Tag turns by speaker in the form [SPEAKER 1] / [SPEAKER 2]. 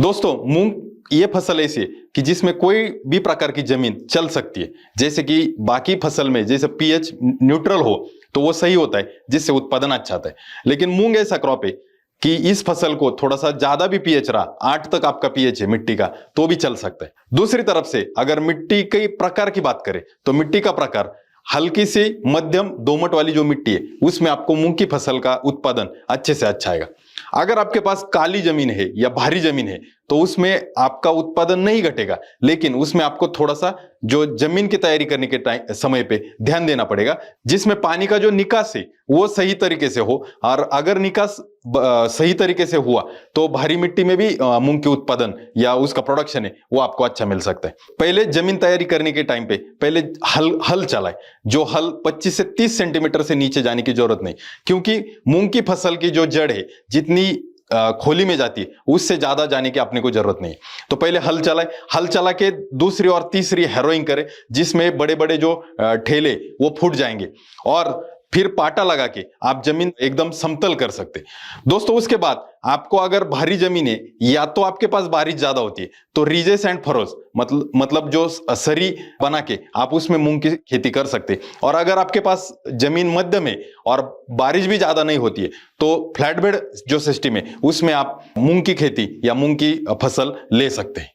[SPEAKER 1] दोस्तों, मूंग ये फसल ऐसी है कि जिसमें कोई भी प्रकार की जमीन चल सकती है। जैसे कि बाकी फसल में जैसे पीएच न्यूट्रल हो तो वो सही होता है, जिससे उत्पादन अच्छा आता है। लेकिन मूंग ऐसा क्रॉप है कि इस फसल को थोड़ा सा ज्यादा भी पीएच रहा, 8 तक आपका पीएच है मिट्टी का, तो भी चल सकता है। दूसरी तरफ से अगर मिट्टी के प्रकार की बात करें तो मिट्टी का प्रकार हल्की सी मध्यम दोमट वाली जो मिट्टी है उसमें आपको मूंग की फसल का उत्पादन अच्छे से अच्छा आएगा। अगर आपके पास काली जमीन है या भारी जमीन है तो उसमें आपका उत्पादन नहीं घटेगा, लेकिन उसमें आपको थोड़ा सा जो जमीन की तैयारी करने के समय पे ध्यान देना पड़ेगा, जिसमें पानी का जो निकास है वो सही तरीके से हो। और अगर निकास सही तरीके से हुआ तो भारी मिट्टी में भी मूंग के उत्पादन या उसका प्रोडक्शन है वो आपको अच्छा मिल सकता है। पहले जमीन तैयारी करने के टाइम पे पहले हल चलाए। जो हल 25 से 30 सेंटीमीटर से नीचे जाने की जरूरत नहीं, क्योंकि मूंग की फसल की जो जड़ है जितनी खोली में जाती है उससे ज्यादा जाने की अपने को जरूरत नहीं। तो पहले हल चलाए, हल चला के दूसरी और तीसरी हैरोइंग करे, जिसमें बड़े बड़े जो ठेले वो फूट जाएंगे, और फिर पाटा लगा के आप जमीन एकदम समतल कर सकते। दोस्तों, उसके बाद आपको अगर भारी जमीन है या तो आपके पास बारिश ज्यादा होती है तो रीजेस एंड फरोज मतलब जो सरी बना के आप उसमें मूंग की खेती कर सकते। और अगर आपके पास जमीन मध्यम है और बारिश भी ज्यादा नहीं होती है तो फ्लैट बेड जो सिस्टम है उसमें आप मूंग की खेती या मूंग की फसल ले सकते हैं।